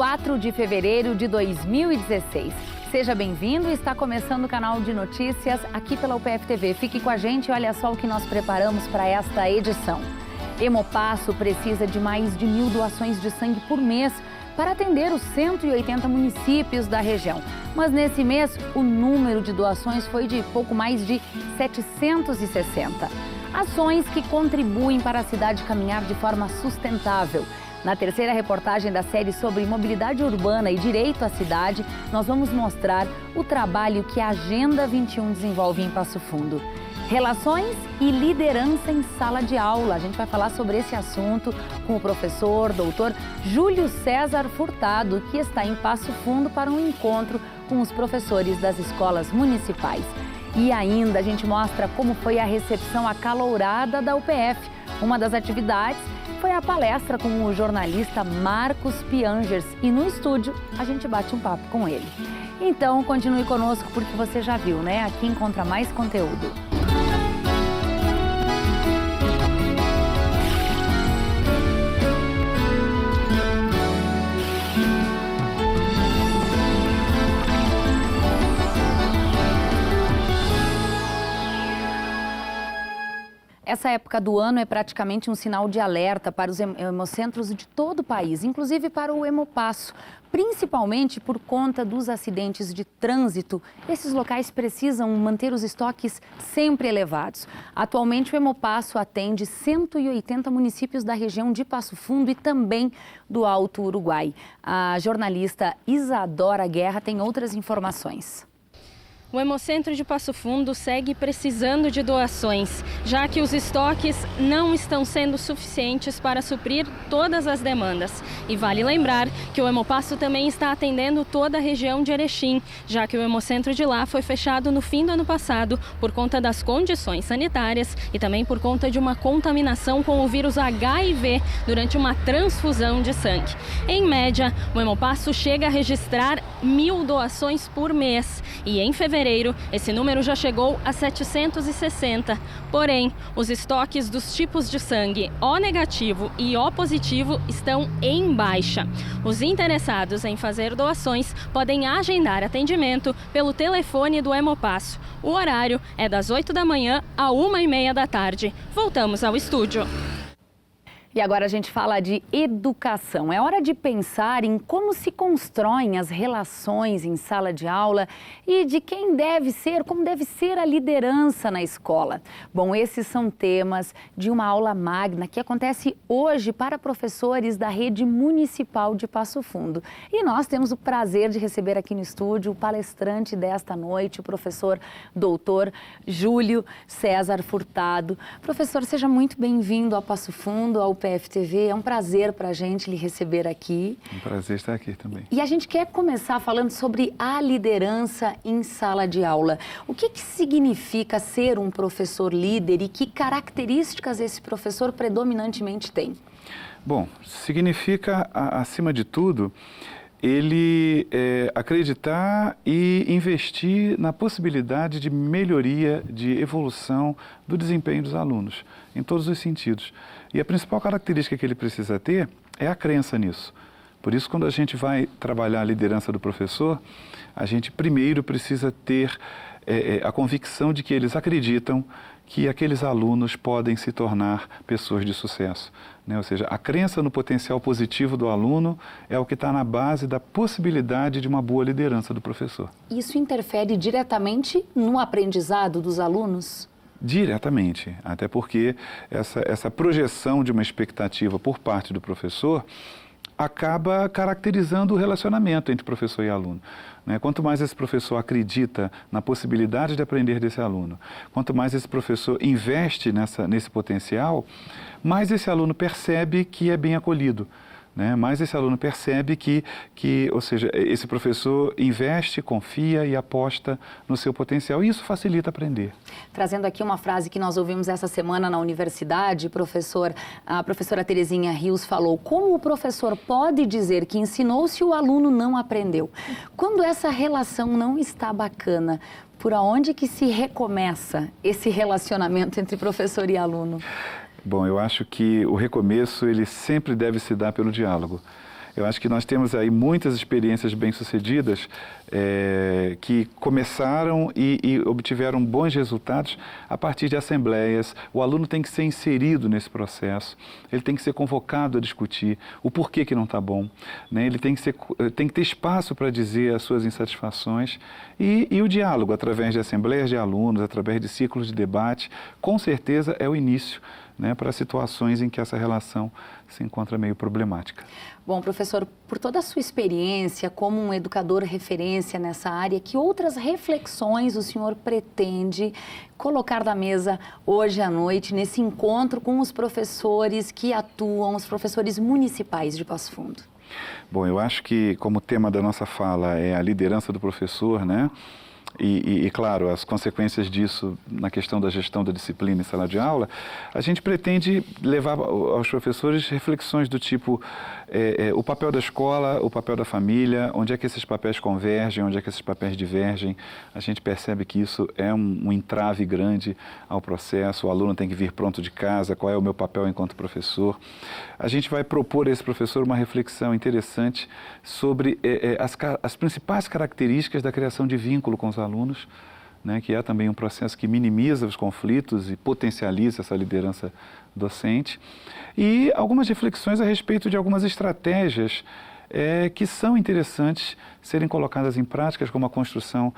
4 de fevereiro de 2016. Seja bem-vindo, está começando o canal de notícias aqui pela UPF TV. Fique com a gente e olha só o que nós preparamos para esta edição. Hemopasso precisa de mais de 1.000 doações de sangue por mês para atender os 180 municípios da região. Mas nesse mês, o número de doações foi de pouco mais de 760. Ações que contribuem para a cidade caminhar de forma sustentável. Na terceira reportagem da série sobre mobilidade urbana e direito à cidade, nós vamos mostrar o trabalho que a Agenda 21 desenvolve em Passo Fundo. Relações e liderança em sala de aula. A gente vai falar sobre esse assunto com o professor, doutor Júlio César Furtado, que está em Passo Fundo para um encontro com os professores das escolas municipais. E ainda a gente mostra como foi a recepção acalorada da UPF. Uma das atividades foi a palestra com o jornalista Marcos Piangers e no estúdio a gente bate um papo com ele. Então continue conosco porque você já viu, né? Aqui encontra mais conteúdo. Essa época do ano é praticamente um sinal de alerta para os hemocentros de todo o país, inclusive para o Hemopasso. Principalmente por conta dos acidentes de trânsito, esses locais precisam manter os estoques sempre elevados. Atualmente, o Hemopasso atende 180 municípios da região de Passo Fundo e também do Alto Uruguai. A jornalista Isadora Guerra tem outras informações. O Hemocentro de Passo Fundo segue precisando de doações, já que os estoques não estão sendo suficientes para suprir todas as demandas. E vale lembrar que o Hemopasso também está atendendo toda a região de Erechim, já que o Hemocentro de lá foi fechado no fim do ano passado por conta das condições sanitárias e também por conta de uma contaminação com o vírus HIV durante uma transfusão de sangue. Em média, o Hemopasso chega a registrar 1.000 doações por mês e em fevereiro esse número já chegou a 760. Porém, os estoques dos tipos de sangue O negativo e O positivo estão em baixa. Os interessados em fazer doações podem agendar atendimento pelo telefone do Hemopasso. O horário é das 8 da manhã à 1h30 da tarde. Voltamos ao estúdio. E agora a gente fala de educação. É hora de pensar em como se constroem as relações em sala de aula e de quem deve ser, como deve ser a liderança na escola. Bom, esses são temas de uma aula magna que acontece hoje para professores da rede municipal de Passo Fundo. E nós temos o prazer de receber aqui no estúdio o palestrante desta noite, o professor doutor Júlio César Furtado. Professor, seja muito bem-vindo a Passo Fundo, ao UPF TV, é um prazer para a gente lhe receber aqui. Um prazer estar aqui também. E a gente quer começar falando sobre a liderança em sala de aula. O que significa ser um professor líder e que características esse professor predominantemente tem? Bom, significa, acima de tudo, ele acreditar e investir na possibilidade de melhoria, de evolução do desempenho dos alunos, em todos os sentidos. E a principal característica que ele precisa ter é a crença nisso. Por isso, quando a gente vai trabalhar a liderança do professor, a gente primeiro precisa ter a convicção de que eles acreditam que aqueles alunos podem se tornar pessoas de sucesso, né? Ou seja, a crença no potencial positivo do aluno é o que está na base da possibilidade de uma boa liderança do professor. Isso interfere diretamente no aprendizado dos alunos? Diretamente, até porque essa projeção de uma expectativa por parte do professor acaba caracterizando o relacionamento entre professor e aluno, né? Quanto mais esse professor acredita na possibilidade de aprender desse aluno, quanto mais esse professor investe nesse potencial, mais esse aluno percebe que é bem acolhido, né? Mais esse aluno percebe ou seja, esse professor investe, confia e aposta no seu potencial e isso facilita aprender. Trazendo aqui uma frase que nós ouvimos essa semana na universidade, a professora Terezinha Rios falou: como o professor pode dizer que ensinou se o aluno não aprendeu? Quando essa relação não está bacana, por onde que se recomeça esse relacionamento entre professor e aluno? Bom, eu acho que o recomeço ele sempre deve se dar pelo diálogo. Eu acho que nós temos aí muitas experiências bem-sucedidas que começaram e obtiveram bons resultados a partir de assembleias. O aluno tem que ser inserido nesse processo, ele tem que ser convocado a discutir o porquê que não está bom, né? Ele tem que ter espaço para dizer as suas insatisfações e o diálogo através de assembleias de alunos, através de ciclos de debate, com certeza é o início, né, para situações em que essa relação se encontra meio problemática. Bom, professor, por toda a sua experiência como um educador referência nessa área, que outras reflexões o senhor pretende colocar na mesa hoje à noite, nesse encontro com os professores que atuam, os professores municipais de Passo Fundo? Bom, eu acho que como tema da nossa fala é a liderança do professor, né? E, claro, as consequências disso na questão da gestão da disciplina em sala de aula, a gente pretende levar aos professores reflexões do tipo o papel da escola, o papel da família, onde é que esses papéis convergem, onde é que esses papéis divergem. A gente percebe que isso é um entrave grande ao processo, o aluno tem que vir pronto de casa, qual é o meu papel enquanto professor. A gente vai propor a esse professor uma reflexão interessante sobre as principais características da criação de vínculo com os alunos, né, que é também um processo que minimiza os conflitos e potencializa essa liderança docente, e algumas reflexões a respeito de algumas estratégias que são interessantes serem colocadas em práticas, como a construção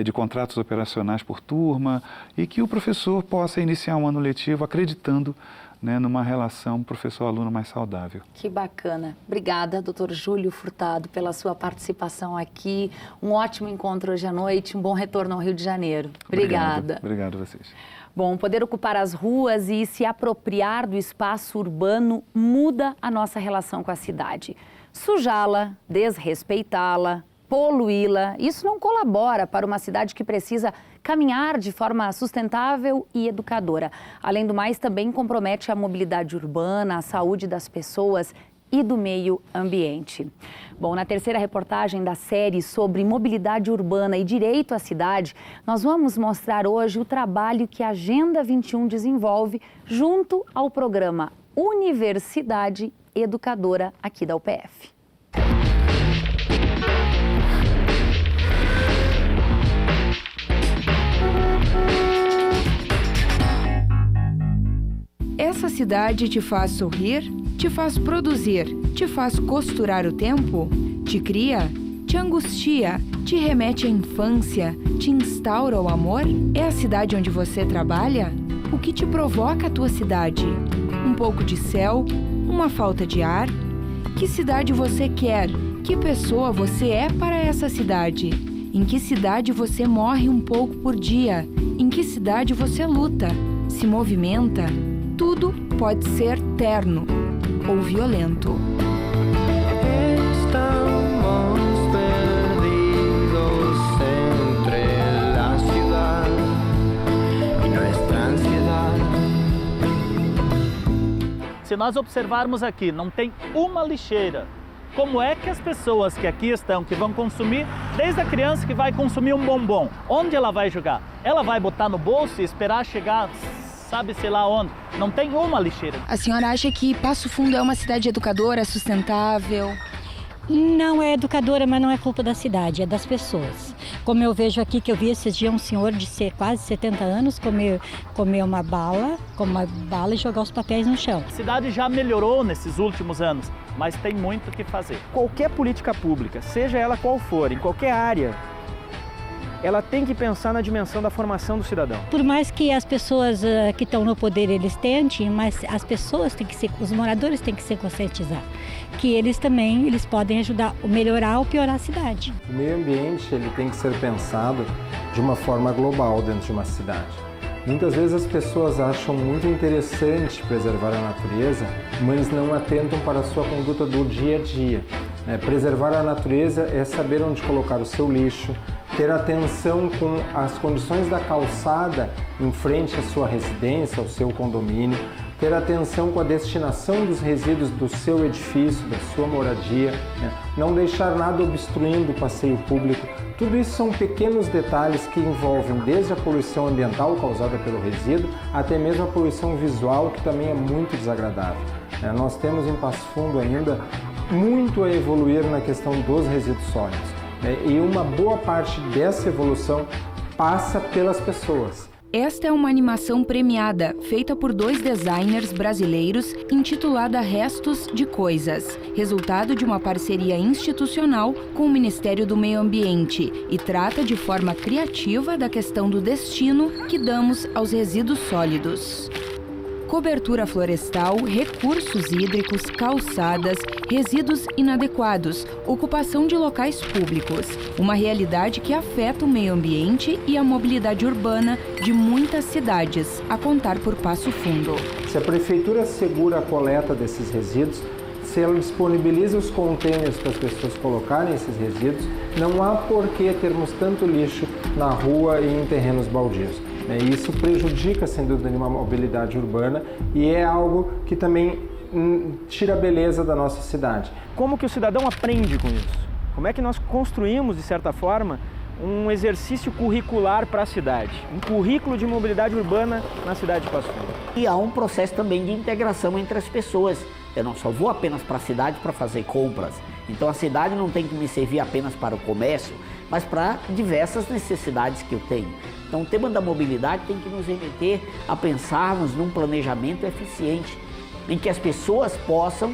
de contratos operacionais por turma, e que o professor possa iniciar um ano letivo acreditando, né, numa relação professor-aluno mais saudável. Que bacana. Obrigada, doutor Júlio Furtado, pela sua participação aqui. Um ótimo encontro hoje à noite, um bom retorno ao Rio de Janeiro. Obrigada. Obrigado a vocês. Bom, poder ocupar as ruas e se apropriar do espaço urbano muda a nossa relação com a cidade. Sujá-la, desrespeitá-la, poluí-la, isso não colabora para uma cidade que precisa caminhar de forma sustentável e educadora. Além do mais, também compromete a mobilidade urbana, a saúde das pessoas e do meio ambiente. Bom, na terceira reportagem da série sobre mobilidade urbana e direito à cidade, nós vamos mostrar hoje o trabalho que a Agenda 21 desenvolve junto ao programa Universidade Educadora aqui da UPF. Essa cidade te faz sorrir? Te faz produzir? Te faz costurar o tempo? Te cria? Te angustia? Te remete à infância? Te instaura o amor? É a cidade onde você trabalha? O que te provoca a tua cidade? Um pouco de céu? Uma falta de ar? Que cidade você quer? Que pessoa você é para essa cidade? Em que cidade você morre um pouco por dia? Em que cidade você luta? Se movimenta? Tudo pode ser terno ou violento. Estamos perdidos entre la ciudad y nuestra ansiedad. Se nós observarmos aqui, não tem uma lixeira. Como é que as pessoas que aqui estão, que vão consumir, desde a criança que vai consumir um bombom, onde ela vai jogar? Ela vai botar no bolso e esperar chegar, sabe-se lá onde? Não tem uma lixeira. A senhora acha que Passo Fundo é uma cidade educadora, sustentável? Não é educadora, mas não é culpa da cidade, é das pessoas. Como eu vejo aqui, que eu vi esses dias um senhor de quase 70 anos comer uma bala e jogar os papéis no chão. A cidade já melhorou nesses últimos anos, mas tem muito o que fazer. Qualquer política pública, seja ela qual for, em qualquer área, ela tem que pensar na dimensão da formação do cidadão. Por mais que as pessoas que estão no poder eles tentem, mas as pessoas têm que ser, os moradores têm que se conscientizar que eles também podem ajudar a melhorar ou piorar a cidade. O meio ambiente ele tem que ser pensado de uma forma global dentro de uma cidade. Muitas vezes as pessoas acham muito interessante preservar a natureza, mas não atentam para a sua conduta do dia a dia. Preservar a natureza é saber onde colocar o seu lixo, ter atenção com as condições da calçada em frente à sua residência, ao seu condomínio, ter atenção com a destinação dos resíduos do seu edifício, da sua moradia, não deixar nada obstruindo o passeio público. Tudo isso são pequenos detalhes que envolvem desde a poluição ambiental causada pelo resíduo até mesmo a poluição visual, que também é muito desagradável. Nós temos em Passo Fundo ainda muito a evoluir na questão dos resíduos sólidos, né? E uma boa parte dessa evolução passa pelas pessoas. Esta é uma animação premiada, feita por 2 designers brasileiros, intitulada Restos de Coisas, resultado de uma parceria institucional com o Ministério do Meio Ambiente, e trata de forma criativa da questão do destino que damos aos resíduos sólidos. Cobertura florestal, recursos hídricos, calçadas, resíduos inadequados, ocupação de locais públicos. Uma realidade que afeta o meio ambiente e a mobilidade urbana de muitas cidades, a contar por Passo Fundo. Se a prefeitura assegura a coleta desses resíduos, se ela disponibiliza os contêineres para as pessoas colocarem esses resíduos, não há por que termos tanto lixo na rua e em terrenos baldios. Isso prejudica, sem dúvida nenhuma, a mobilidade urbana e é algo que também tira a beleza da nossa cidade. Como que o cidadão aprende com isso? Como é que nós construímos, de certa forma, um exercício curricular para a cidade? Um currículo de mobilidade urbana na cidade de Passo Fundo. E há um processo também de integração entre as pessoas. Eu não só vou apenas para a cidade para fazer compras. Então a cidade não tem que me servir apenas para o comércio, mas para diversas necessidades que eu tenho. Então o tema da mobilidade tem que nos remeter a pensarmos num planejamento eficiente, em que as pessoas possam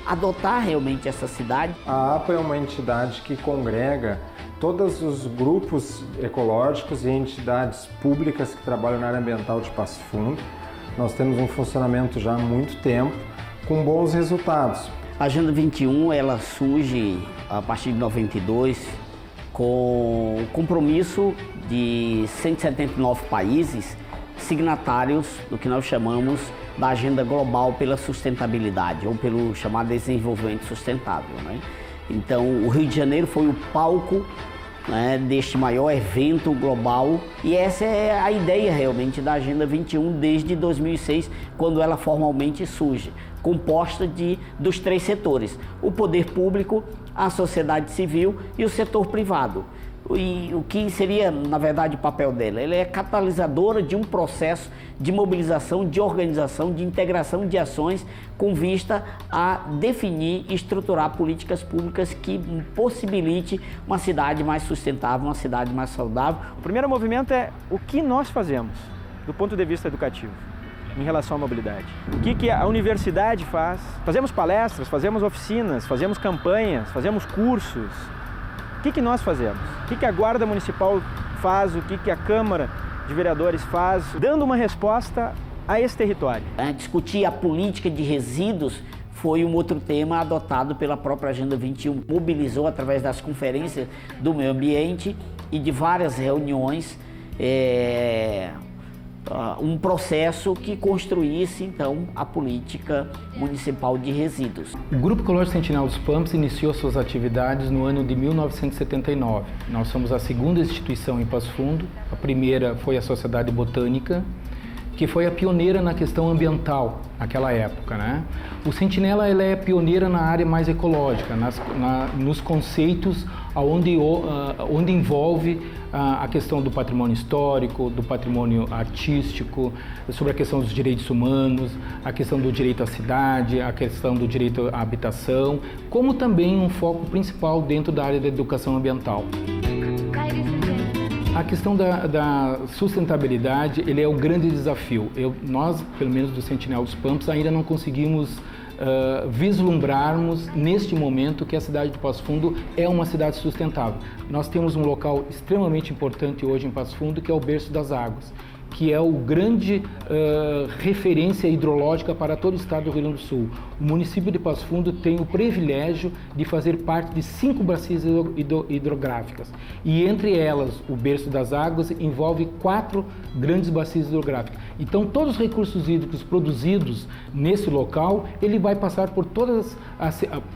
adotar realmente essa cidade. A APA é uma entidade que congrega todos os grupos ecológicos e entidades públicas que trabalham na área ambiental de Passo Fundo. Nós temos um funcionamento já há muito tempo, com bons resultados. A Agenda 21 ela surge a partir de 92 com o compromisso de 179 países signatários do que nós chamamos da Agenda Global pela Sustentabilidade, ou pelo chamado Desenvolvimento Sustentável, né? Então, o Rio de Janeiro foi o palco, né, deste maior evento global, e essa é a ideia realmente da Agenda 21 desde 2006, quando ela formalmente surge, composta dos 3 setores: o poder público, a sociedade civil e o setor privado. E o que seria, na verdade, o papel dela? Ela é catalisadora de um processo de mobilização, de organização, de integração de ações com vista a definir e estruturar políticas públicas que possibilite uma cidade mais sustentável, uma cidade mais saudável. O primeiro movimento é o que nós fazemos do ponto de vista educativo em relação à mobilidade. O que a universidade faz? Fazemos palestras, fazemos oficinas, fazemos campanhas, fazemos cursos. O que nós fazemos? O que a Guarda Municipal faz? O que a Câmara de Vereadores faz? Dando uma resposta a esse território. Discutir a política de resíduos foi um outro tema adotado pela própria Agenda 21. Mobilizou através das conferências do meio ambiente e de várias reuniões um processo que construísse, então, a política municipal de resíduos. O Grupo Ecológico Sentinela dos Pampas iniciou suas atividades no ano de 1979. Nós somos a segunda instituição em Passo Fundo. A primeira foi a Sociedade Botânica, que foi a pioneira na questão ambiental naquela época, né? O Sentinela ela é pioneira na área mais ecológica, nos conceitos onde envolve a questão do patrimônio histórico, do patrimônio artístico, sobre a questão dos direitos humanos, a questão do direito à cidade, a questão do direito à habitação, como também um foco principal dentro da área da educação ambiental. A questão da sustentabilidade, ele é o grande desafio. Nós, pelo menos do Sentinela dos Pampas, ainda não conseguimos vislumbrarmos neste momento que a cidade de Passo Fundo é uma cidade sustentável. Nós temos um local extremamente importante hoje em Passo Fundo, que é o Berço das Águas, que é o grande referência hidrológica para todo o estado do Rio Grande do Sul. O município de Passo Fundo tem o privilégio de fazer parte de 5 bacias hidrográficas. E entre elas, o Berço das Águas envolve 4 grandes bacias hidrográficas. Então, todos os recursos hídricos produzidos nesse local, ele vai passar por todas,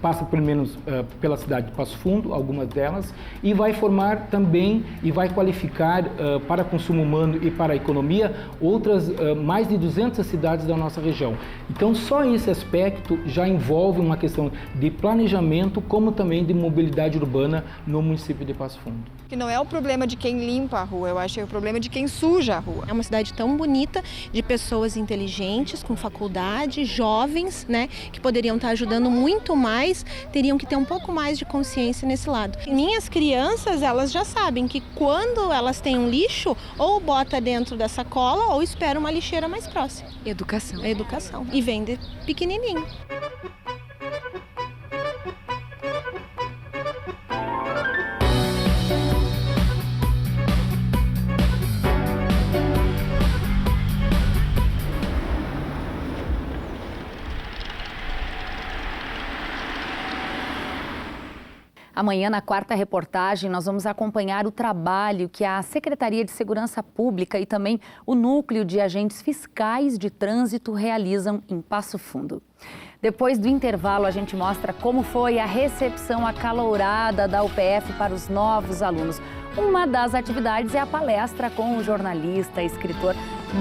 passa pelo menos pela cidade de Passo Fundo, algumas delas, e vai formar também e vai qualificar para consumo humano e para a economia economia outras mais de 200 cidades da nossa região. Então, só esse aspecto já envolve uma questão de planejamento, como também de mobilidade urbana no município de Passo Fundo. Que não é o problema de quem limpa a rua, eu acho que é o problema de quem suja a rua. É uma cidade tão bonita, de pessoas inteligentes, com faculdade, jovens, né, que poderiam estar ajudando muito mais, teriam que ter um pouco mais de consciência nesse lado. Minhas crianças, elas já sabem que quando elas têm um lixo, ou bota dentro da sacola ou espera uma lixeira mais próxima. Educação. Educação. E vende pequenininho. Amanhã, na quarta reportagem, nós vamos acompanhar o trabalho que a Secretaria de Segurança Pública e também o Núcleo de Agentes Fiscais de Trânsito realizam em Passo Fundo. Depois do intervalo, a gente mostra como foi a recepção acalorada da UPF para os novos alunos. Uma das atividades é a palestra com o jornalista e escritor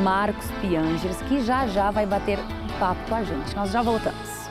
Marcos Piangers, que já vai bater papo com a gente. Nós já voltamos.